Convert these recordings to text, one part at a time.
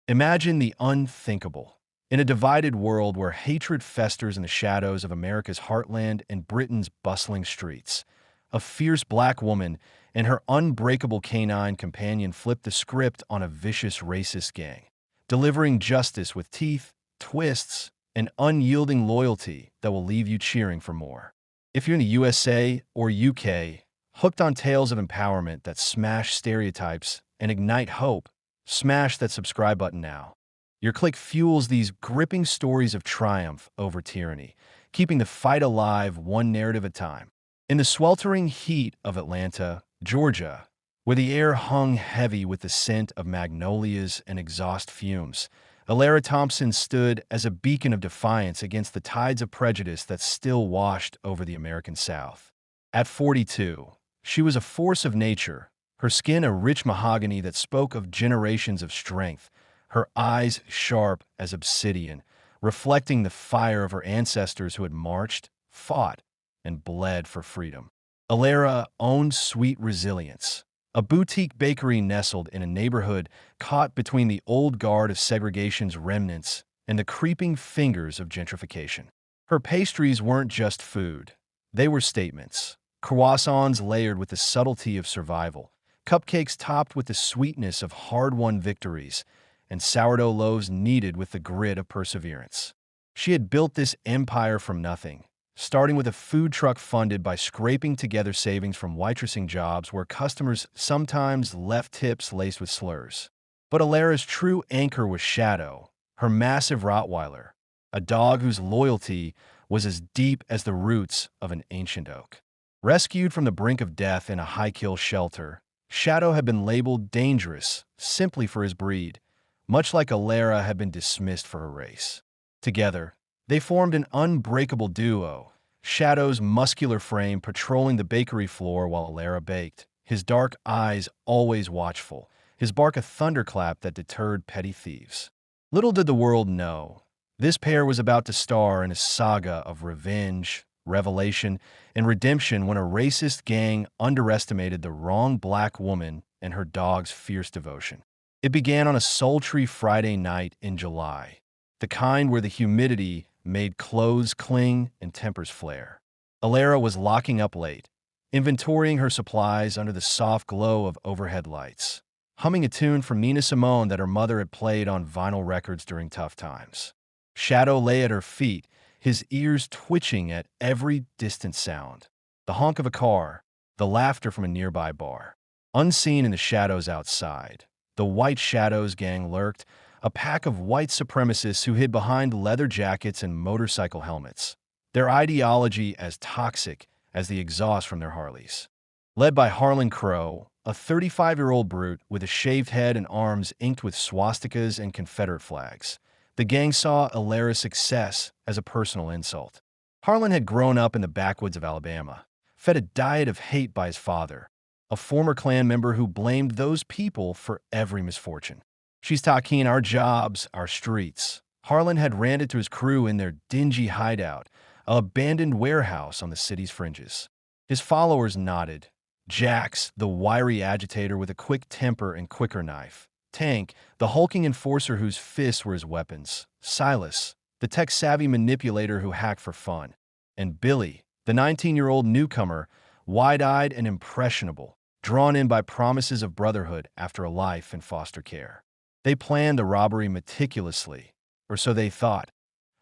Imagine the unthinkable. In a divided world where hatred festers in the shadows of America's heartland and Britain's bustling streets, a fierce black woman and her unbreakable canine companion flip the script on a vicious racist gang, delivering justice with teeth, twists, and unyielding loyalty that will leave you cheering for more. If you're in the USA or UK, hooked on tales of empowerment that smash stereotypes and ignite hope, smash that subscribe button now. Your click fuels these gripping stories of triumph over tyranny, keeping the fight alive one narrative at a time. In the sweltering heat of Atlanta, Georgia, where the air hung heavy with the scent of magnolias and exhaust fumes, Alara Thompson stood as a beacon of defiance against the tides of prejudice that still washed over the American South. At 42, she was a force of nature, her skin a rich mahogany that spoke of generations of strength, her eyes sharp as obsidian, reflecting the fire of her ancestors who had marched, fought, and bled for freedom. Alara owned Sweet Resilience, a boutique bakery nestled in a neighborhood caught between the old guard of segregation's remnants and the creeping fingers of gentrification. Her pastries weren't just food. They were statements. Croissants layered with the subtlety of survival, cupcakes topped with the sweetness of hard-won victories, and sourdough loaves kneaded with the grit of perseverance. She had built this empire from nothing, starting with a food truck funded by scraping together savings from waitressing jobs where customers sometimes left tips laced with slurs. But Alara's true anchor was Shadow, her massive Rottweiler, a dog whose loyalty was as deep as the roots of an ancient oak. Rescued from the brink of death in a high-kill shelter, Shadow had been labeled dangerous simply for his breed, much like Alara had been dismissed for her race. Together, they formed an unbreakable duo, Shadow's muscular frame patrolling the bakery floor while Alara baked, his dark eyes always watchful, his bark a thunderclap that deterred petty thieves. Little did the world know, this pair was about to star in a saga of revenge, revelation, and redemption when a racist gang underestimated the wrong black woman and her dog's fierce devotion. It began on a sultry Friday night in July, the kind where the humidity made clothes cling and tempers flare. Alara was locking up late, inventorying her supplies under the soft glow of overhead lights, humming a tune from Nina Simone that her mother had played on vinyl records during tough times. Shadow lay at her feet, his ears twitching at every distant sound. The honk of a car, the laughter from a nearby bar. Unseen in the shadows outside, the White Shadows gang lurked, a pack of white supremacists who hid behind leather jackets and motorcycle helmets, their ideology as toxic as the exhaust from their Harleys. Led by Harlan Crow, a 35-year-old brute with a shaved head and arms inked with swastikas and Confederate flags, the gang saw Alara's success as a personal insult. Harlan had grown up in the backwoods of Alabama, fed a diet of hate by his father, a former Klan member who blamed those people for every misfortune. "She's talking our jobs, our streets." Harlan had ranted to his crew in their dingy hideout, an abandoned warehouse on the city's fringes. His followers nodded. Jax, the wiry agitator with a quick temper and quicker knife. Tank, the hulking enforcer whose fists were his weapons. Silas, the tech-savvy manipulator who hacked for fun. And Billy, the 19-year-old newcomer, wide-eyed and impressionable, drawn in by promises of brotherhood after a life in foster care. They planned the robbery meticulously, or so they thought.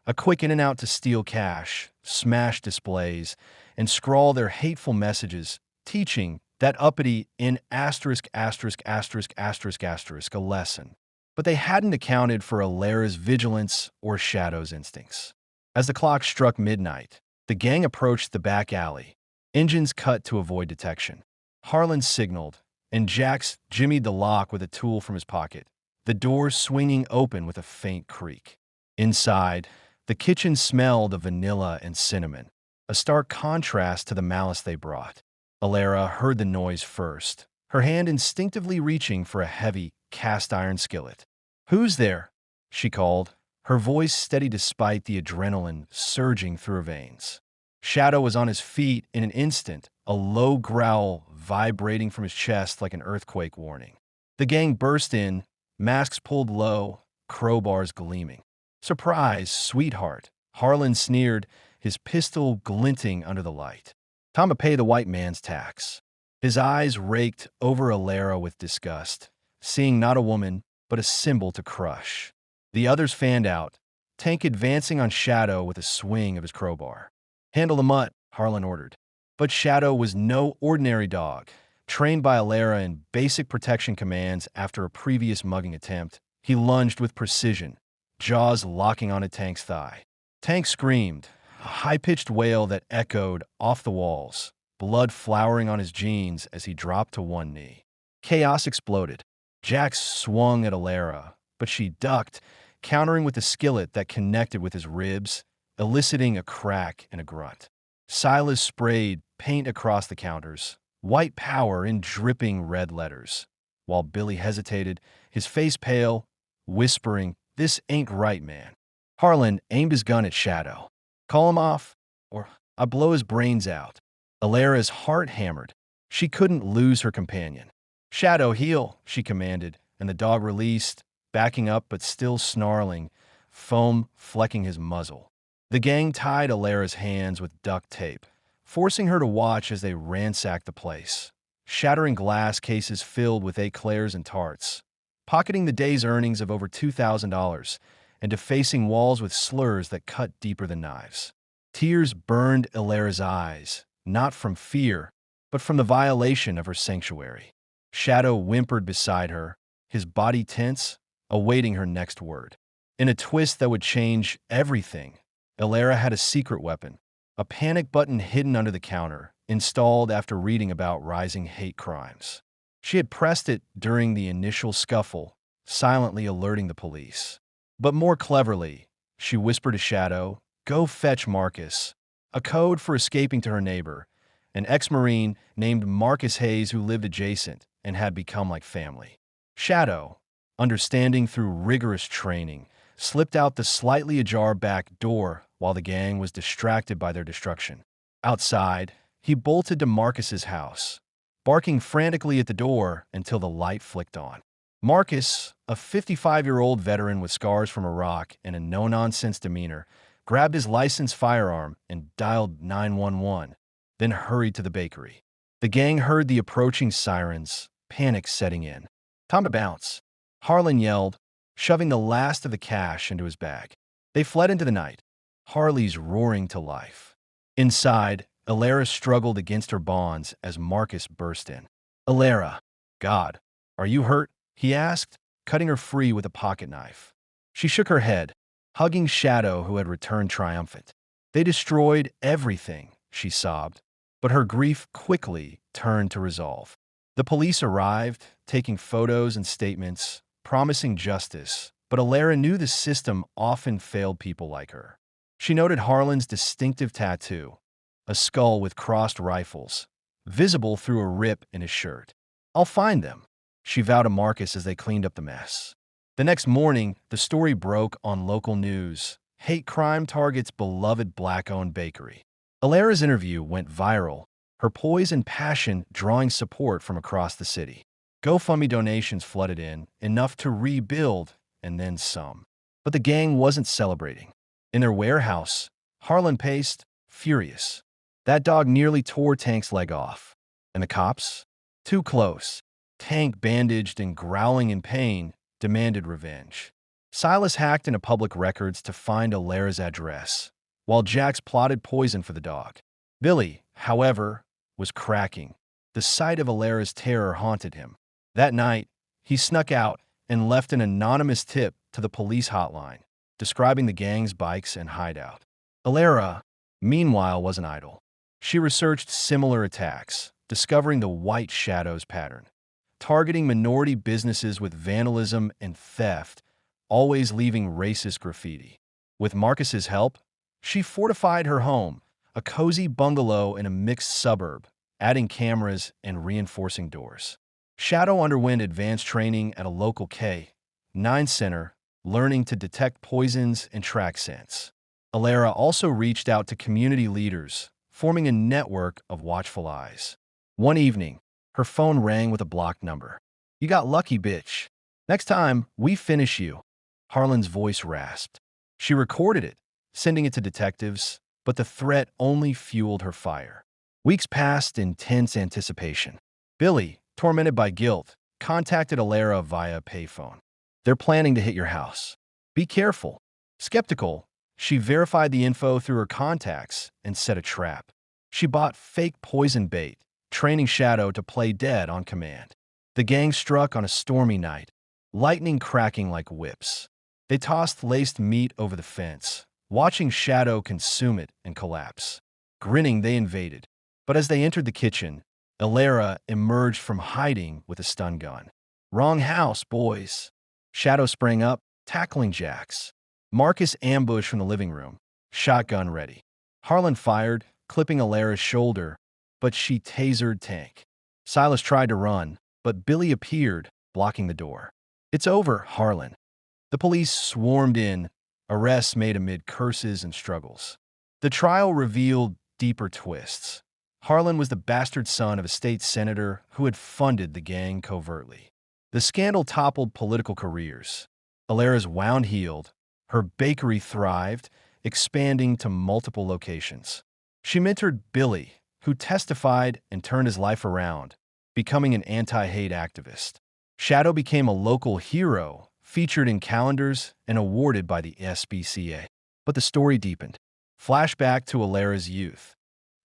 A quick in and out to steal cash, smash displays, and scrawl their hateful messages, teaching that uppity in asterisk asterisk asterisk asterisk asterisk a lesson. But they hadn't accounted for Alara's vigilance or Shadow's instincts. As the clock struck midnight, the gang approached the back alley, engines cut to avoid detection. Harlan signaled, and Jax jimmied the lock with a tool from his pocket, the door swinging open with a faint creak. Inside, the kitchen smelled of vanilla and cinnamon, a stark contrast to the malice they brought. Alara heard the noise first, her hand instinctively reaching for a heavy, cast-iron skillet. "Who's there?" she called, her voice steady despite the adrenaline surging through her veins. Shadow was on his feet in an instant, a low growl vibrating from his chest like an earthquake warning. The gang burst in, masks pulled low, crowbars gleaming. "Surprise, sweetheart," Harlan sneered, his pistol glinting under the light. "Time to pay the white man's tax." His eyes raked over Alara with disgust, seeing not a woman, but a symbol to crush. The others fanned out, Tank advancing on Shadow with a swing of his crowbar. "Handle the mutt," Harlan ordered. But Shadow was no ordinary dog. Trained by Alara in basic protection commands after a previous mugging attempt, he lunged with precision, jaws locking onto Tank's thigh. Tank screamed, a high-pitched wail that echoed off the walls, blood flowering on his jeans as he dropped to one knee. Chaos exploded. Jax swung at Alara, but she ducked, countering with a skillet that connected with his ribs, eliciting a crack and a grunt. Silas sprayed paint across the counters, white power in dripping red letters, while Billy hesitated, his face pale, whispering, "This ain't right, man." Harlan aimed his gun at Shadow. "Call him off, or I blow his brains out." Alara's heart hammered. She couldn't lose her companion. "Shadow, heel," she commanded, and the dog released, backing up but still snarling, foam flecking his muzzle. The gang tied Alara's hands with duct tape, forcing her to watch as they ransacked the place, shattering glass cases filled with eclairs and tarts, pocketing the day's earnings of over $2,000, and defacing walls with slurs that cut deeper than knives. Tears burned Alara's eyes, not from fear, but from the violation of her sanctuary. Shadow whimpered beside her, his body tense, awaiting her next word. In a twist that would change everything, Alara had a secret weapon, a panic button hidden under the counter, installed after reading about rising hate crimes. She had pressed it during the initial scuffle, silently alerting the police. But more cleverly, she whispered to Shadow, "Go fetch Marcus," a code for escaping to her neighbor, an ex-Marine named Marcus Hayes who lived adjacent and had become like family. Shadow, understanding through rigorous training, slipped out the slightly ajar back door while the gang was distracted by their destruction. Outside, he bolted to Marcus's house, barking frantically at the door until the light flicked on. Marcus, a 55-year-old veteran with scars from Iraq and a no-nonsense demeanor, grabbed his licensed firearm and dialed 911, then hurried to the bakery. The gang heard the approaching sirens, panic setting in. "Time to bounce," Harlan yelled, shoving the last of the cash into his bag. They fled into the night, Harley's roaring to life. Inside, Alara struggled against her bonds as Marcus burst in. "Alara, God, are you hurt?" he asked, cutting her free with a pocket knife. She shook her head, hugging Shadow, who had returned triumphant. "They destroyed everything," she sobbed, but her grief quickly turned to resolve. The police arrived, taking photos and statements, promising justice, but Alara knew the system often failed people like her. She noted Harlan's distinctive tattoo, a skull with crossed rifles, visible through a rip in his shirt. "I'll find them," she vowed to Marcus as they cleaned up the mess. The next morning, the story broke on local news. Hate crime targets beloved black-owned bakery. Alara's interview went viral, her poise and passion drawing support from across the city. GoFundMe donations flooded in, enough to rebuild, and then some. But the gang wasn't celebrating. In their warehouse, Harlan paced, furious. That dog nearly tore Tank's leg off. And the cops? Too close. Tank, bandaged and growling in pain, demanded revenge. Silas hacked into public records to find Alara's address, while Jax plotted poison for the dog. Billy, however, was cracking. The sight of Alara's terror haunted him. That night, he snuck out and left an anonymous tip to the police hotline, describing the gang's bikes and hideout. Alara, meanwhile, wasn't idle. She researched similar attacks, discovering the White Shadows pattern, targeting minority businesses with vandalism and theft, always leaving racist graffiti. With Marcus's help, she fortified her home, a cozy bungalow in a mixed suburb, adding cameras and reinforcing doors. Shadow underwent advanced training at a local K-9 center, learning to detect poisons and track scents. Alara also reached out to community leaders, forming a network of watchful eyes. One evening, her phone rang with a blocked number. "You got lucky, bitch. Next time, we finish you." Harlan's voice rasped. She recorded it, sending it to detectives, but the threat only fueled her fire. Weeks passed in tense anticipation. Billy, tormented by guilt, contacted Alara via payphone. They're planning to hit your house. Be careful. Skeptical, she verified the info through her contacts and set a trap. She bought fake poison bait, training Shadow to play dead on command. The gang struck on a stormy night, lightning cracking like whips. They tossed laced meat over the fence, watching Shadow consume it and collapse. Grinning, they invaded. But as they entered the kitchen, Alara emerged from hiding with a stun gun. Wrong house, boys. Shadow sprang up, tackling Jax. Marcus ambushed from the living room, shotgun ready. Harlan fired, clipping Alara's shoulder, but she tasered Tank. Silas tried to run, but Billy appeared, blocking the door. It's over, Harlan. The police swarmed in, arrests made amid curses and struggles. The trial revealed deeper twists. Harlan was the bastard son of a state senator who had funded the gang covertly. The scandal toppled political careers. Alara's wound-healed. Her bakery thrived, expanding to multiple locations. She mentored Billy, who testified and turned his life around, becoming an anti-hate activist. Shadow became a local hero, featured in calendars and awarded by the SPCA. But the story deepened. Flashback to Alara's youth.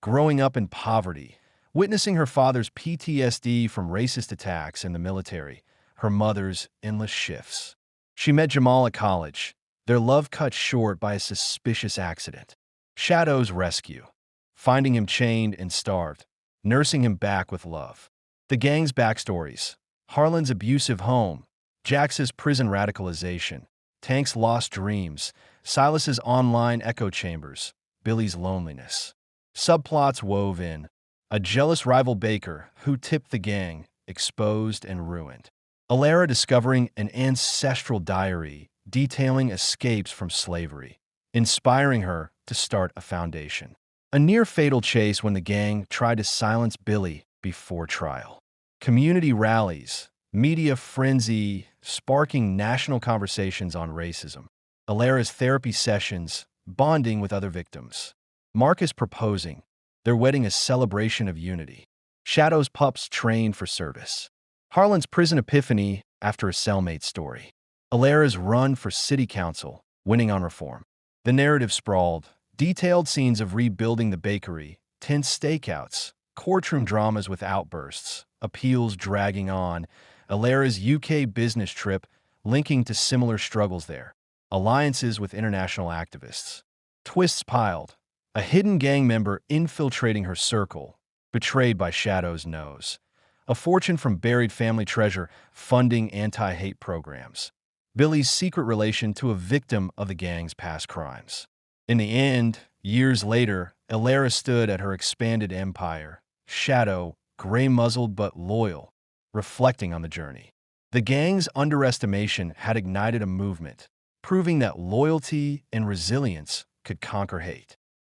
Growing up in poverty, witnessing her father's PTSD from racist attacks in the military, her mother's endless shifts. She met Jamal at college, their love cut short by a suspicious accident. Shadow's rescue. Finding him chained and starved, nursing him back with love. The gang's backstories. Harlan's abusive home, Jax's prison radicalization, Tank's lost dreams, Silas's online echo chambers, Billy's loneliness. Subplots wove in. A jealous rival baker who tipped the gang, exposed and ruined. Alara discovering an ancestral diary detailing escapes from slavery, inspiring her to start a foundation. A near-fatal chase when the gang tried to silence Billy before trial. Community rallies, media frenzy, sparking national conversations on racism. Alara's therapy sessions, bonding with other victims. Marcus proposing, their wedding a celebration of unity. Shadow's pups trained for service. Harlan's prison epiphany after a cellmate story. Alara's run for city council, winning on reform. The narrative sprawled, detailed scenes of rebuilding the bakery, tense stakeouts, courtroom dramas with outbursts, appeals dragging on, Alara's UK business trip linking to similar struggles there, alliances with international activists. Twists piled, a hidden gang member infiltrating her circle, betrayed by Shadow's nose. A fortune from buried family treasure funding anti-hate programs. Billy's secret relation to a victim of the gang's past crimes. In the end, years later, Alara stood at her expanded empire, Shadow, gray-muzzled but loyal, reflecting on the journey. The gang's underestimation had ignited a movement, proving that loyalty and resilience could conquer hate.